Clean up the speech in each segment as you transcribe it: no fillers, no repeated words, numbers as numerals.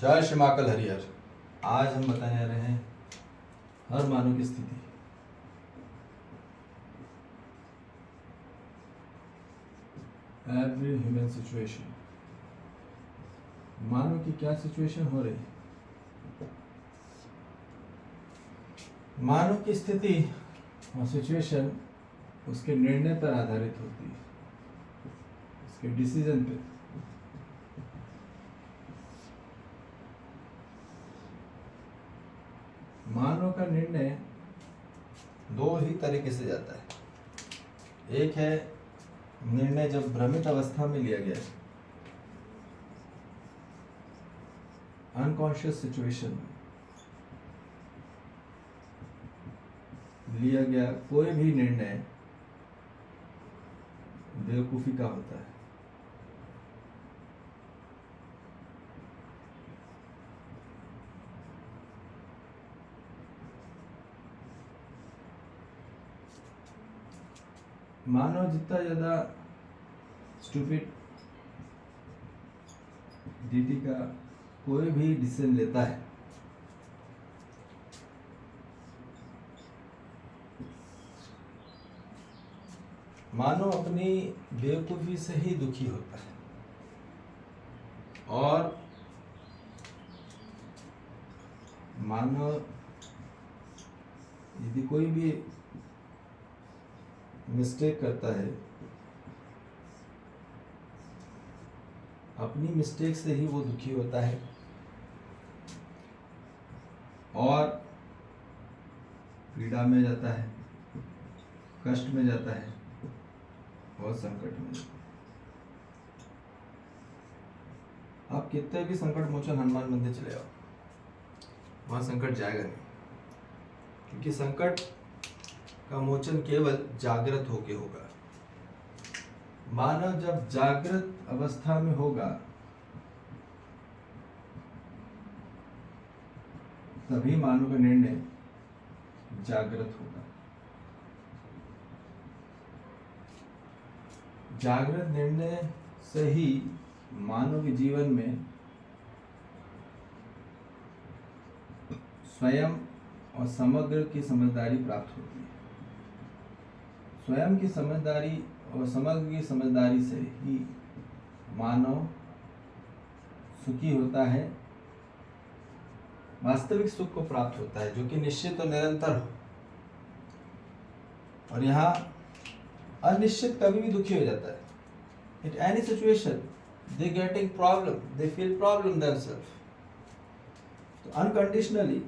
जय श्री महाकाल हरिहर। आज हम बताने जा रहे हैं हर मानव की स्थिति। Every human situation. मानव की क्या सिचुएशन हो रही है? मानव की स्थिति और सिचुएशन उसके निर्णय पर आधारित होती है, उसके डिसीजन पे। मानव का निर्णय दो ही तरीके से जाता है। एक है निर्णय जब भ्रमित अवस्था में लिया गया, अनकॉन्शियस सिचुएशन में लिया गया कोई भी निर्णय बेवकूफी का होता है। मानव जितना ज्यादा स्टूपिडिटी का कोई भी डिसीजन लेता है, मानव अपनी बेवकूफी से ही दुखी होता है। और मानव यदि कोई भी मिस्टेक करता है, अपनी मिस्टेक से ही वो दुखी होता है और पीड़ा में जाता है, कष्ट में जाता है और संकट में जाता है। आप कितने भी संकट मोचन हनुमान मंदिर चले जाओ, वहां संकट जाएगा नहीं, क्योंकि संकट का मोचन केवल जागृत होके होगा। मानव जब जागृत अवस्था में होगा तभी मानव का निर्णय जागृत होगा। जागृत निर्णय से ही मानव के जीवन में स्वयं और समग्र की समझदारी प्राप्त होती है। स्वयं की समझदारी और समग्र की समझदारी से ही मानव सुखी होता है, वास्तविक सुख को प्राप्त होता है, जो कि निश्चित और निरंतर हो। और यहाँ अनिश्चित कभी भी दुखी हो जाता है। In any situation they getting problem, they feel problem themselves. तो अनकंडीशनली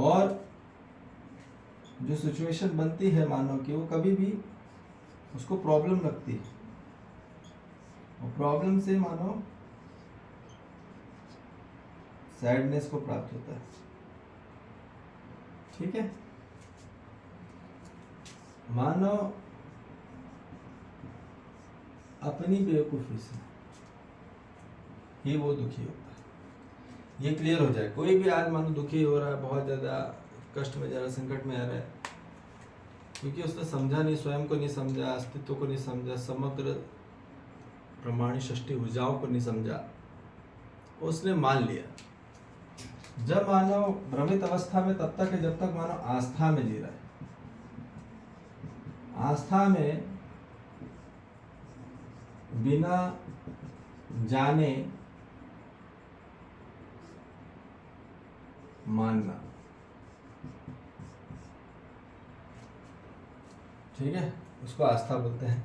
और जो सिचुएशन बनती है मानव की, वो कभी भी उसको प्रॉब्लम लगती है और प्रॉब्लम से मानव सैडनेस को प्राप्त होता है। ठीक है, मानव अपनी बेवकूफी से ही वो दुखी होता है। ये क्लियर हो जाए। कोई भी आज मानो दुखी हो रहा है, बहुत ज़्यादा कष्ट में जा रहा है, संकट में आ रहा है, क्योंकि उसने समझा नहीं, स्वयं को नहीं समझा, अस्तित्व को नहीं समझा, समग्र प्रमाणी षष्टि ऊर्जाओं को नहीं समझा, उसने मान लिया। जब मानव भ्रमित अवस्था में तब तक है जब तक मानव आस्था में जी रहा है। आस्था में बिना जाने मानना, ठीक है, उसको आस्था बोलते हैं।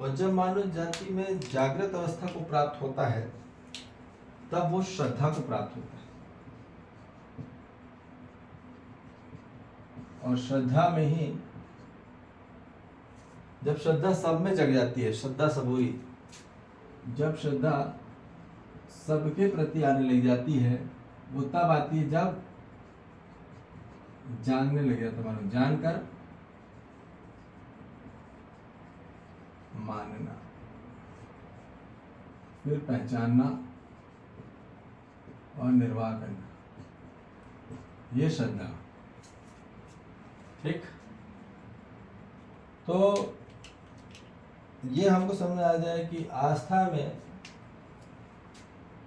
और जब मानव जाति में जागृत अवस्था को प्राप्त होता है तब वो श्रद्धा को प्राप्त होता है। और श्रद्धा में ही, जब श्रद्धा सब में जग जाती है, श्रद्धा सबूरी, जब श्रद्धा सबके प्रति आने लग जाती है, वो तब आती है जब जानने लग जाता है। मानो जानकर मानना, फिर पहचानना और निर्वाह करना, ये श्रद्धा। ठीक, तो ये हमको समझ आ जाए कि आस्था में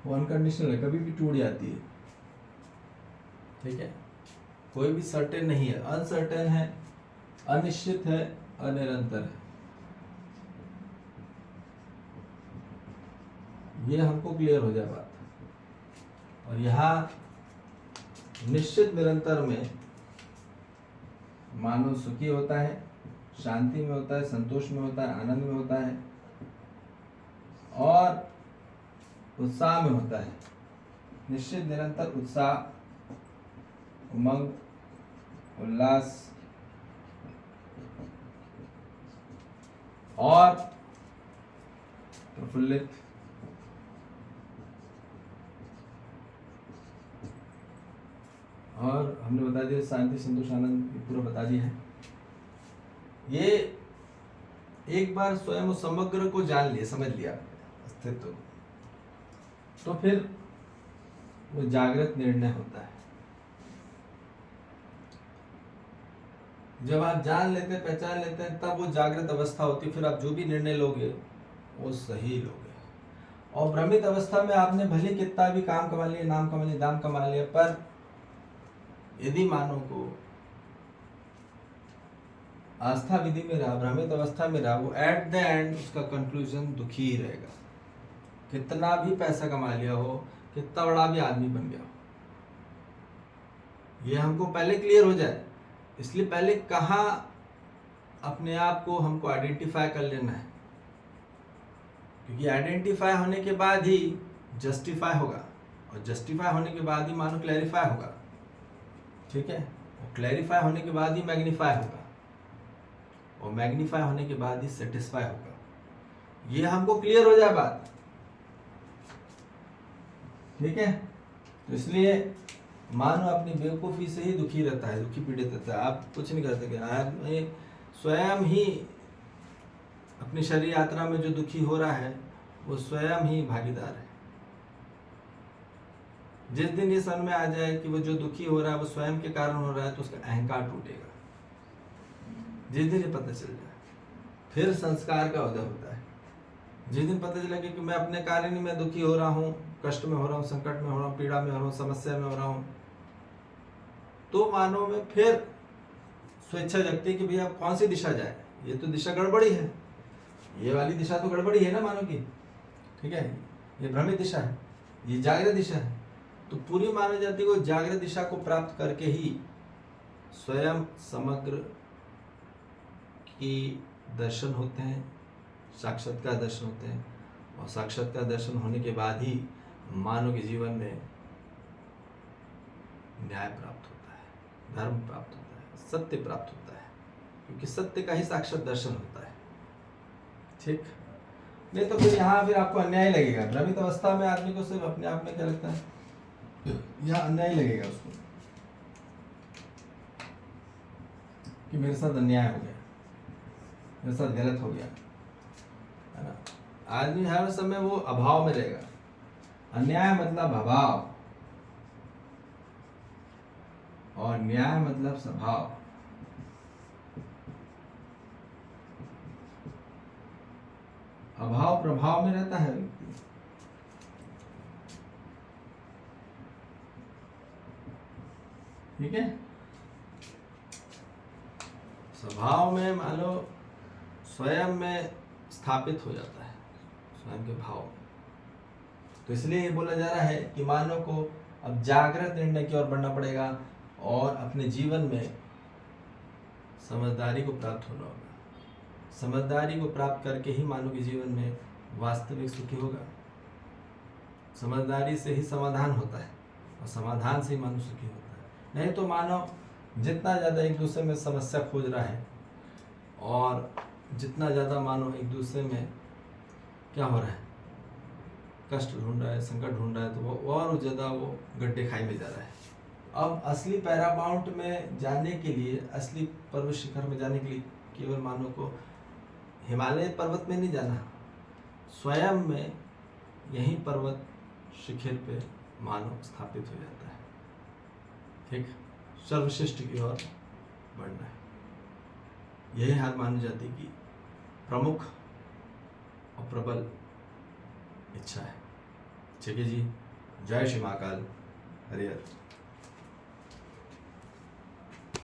वो अनकंडीशनल है, कभी भी टूट जाती है। ठीक है, कोई भी सर्टेन नहीं है, अनसर्टेन है, अनिश्चित है, अनिरंतर है। ये हमको क्लियर हो जाए बात। और यहाँ निश्चित निरंतर में मानव सुखी होता है, शांति में होता है, संतोष में होता है, आनंद में होता है और उत्साह में होता है। निश्चित निरंतर उत्साह, उमंग, उल्लास और प्रफुल्लित। और हमने बता दिया शांति, संतोष, आनंद, ये पूरा बता दिया है। ये एक बार स्वयं समग्र को जान लिया, समझ लिया अस्तित्व को, तो फिर वो जागृत निर्णय होता है। जब आप जान लेते हैं, पहचान लेते हैं, तब वो जागृत अवस्था होती है। फिर आप जो भी निर्णय लोगे वो सही लोगे। और भ्रमित अवस्था में आपने भले कितना भी काम कमा लिया, नाम कमा लिया, दाम कमा लिया, पर यदि मानव को आस्था विधि में रहा, भ्रमित अवस्था में रहा, वो एट द एंड उसका कंक्लूजन दुखी ही रहेगा। कितना भी पैसा कमा लिया हो, कितना बड़ा भी आदमी बन गया हो, ये हमको पहले क्लियर हो जाए। इसलिए पहले कहाँ अपने आप को हमको आइडेंटिफाई कर लेना है, क्योंकि आइडेंटिफाई होने के बाद ही जस्टिफाई होगा, और जस्टिफाई होने के बाद ही मानो क्लैरिफाई होगा। ठीक है, और क्लैरिफाई होने के बाद ही मैग्नीफाई होगा, और मैग्नीफाई होने के बाद ही सेटिस्फाई होगा। ये हमको क्लियर हो जाए बात। ठीक है, तो इसलिए मानव अपनी बेवकूफ़ी से ही दुखी रहता है, दुखी पीड़ित रहता है। आप कुछ नहीं कर सकते। आदमी स्वयं ही अपनी शरीर यात्रा में जो दुखी हो रहा है वो स्वयं ही भागीदार है। जिस दिन ये समझ में आ जाए कि वो जो दुखी हो रहा है वो स्वयं के कारण हो रहा है, तो उसका अहंकार टूटेगा। जिस दिन ये पता चल जाए, फिर संस्कार का उदय होता है। जिस दिन पता चला कि मैं अपने कारण ही मैं दुखी हो रहा हूँ, कष्ट में हो रहा हूँ, संकट में हो रहा हूँ, पीड़ा में हो रहा हूँ, समस्या में हो रहा हूँ, तो मानव में फिर स्वेच्छा जगती है कि भैया कौन सी दिशा जाए। ये तो दिशा गड़बड़ी है, ये वाली दिशा तो गड़बड़ी है ना मानव की। ठीक है, ये भ्रमित दिशा है, ये जागृत दिशा है। तो पूरी मानव जाति को जागृत दिशा को प्राप्त करके ही स्वयं समग्र की दर्शन होते हैं, साक्षात्कार दर्शन होते हैं। और साक्षात्कार दर्शन होने के बाद ही मानव के जीवन में न्याय प्राप्त होता है, धर्म प्राप्त होता है, सत्य प्राप्त होता है, क्योंकि सत्य का ही साक्षात दर्शन होता है। ठीक, नहीं तो फिर यहाँ फिर आपको अन्याय लगेगा। भ्रमित अवस्था में आदमी को सिर्फ अपने आप में क्या लगता है, यहाँ अन्याय लगेगा उसको कि मेरे साथ अन्याय हो गया, मेरे साथ गलत हो गया, है ना। आदमी हर समय वो अभाव में रहेगा। अन्याय मतलब अभाव और न्याय मतलब स्वभाव। अभाव प्रभाव में रहता है व्यक्ति। ठीक है, स्वभाव में मान लो स्वयं में स्थापित हो जाता है, स्वयं के भाव में। तो इसलिए ये बोला जा रहा है कि मानव को अब जागृत निर्णय की ओर बढ़ना पड़ेगा और अपने जीवन में समझदारी को प्राप्त होना होगा। समझदारी को प्राप्त करके ही मानव के जीवन में वास्तविक सुखी होगा। समझदारी से ही समाधान होता है और समाधान से ही मानव सुखी होता है। नहीं तो मानव जितना ज़्यादा एक दूसरे में समस्या खोज रहा है और जितना ज़्यादा मानव एक दूसरे में क्या हो रहा है, कष्ट ढूंढ रहा है, संकट ढूंढ रहा है, तो वो और ज़्यादा वो गड्ढे खाई में जा रहा है। अब असली पैरामाउंट में जाने के लिए, असली पर्वत शिखर में जाने के लिए केवल मानव को हिमालय पर्वत में नहीं जाना, स्वयं में यही पर्वत शिखर पे मानव स्थापित हो जाता है। ठीक, सर्वश्रेष्ठ की ओर बढ़ना है। यही हर मानव जाति की प्रमुख और प्रबल इच्छा है। ठीक है जी, जय श्री महाकाल, हरिहर।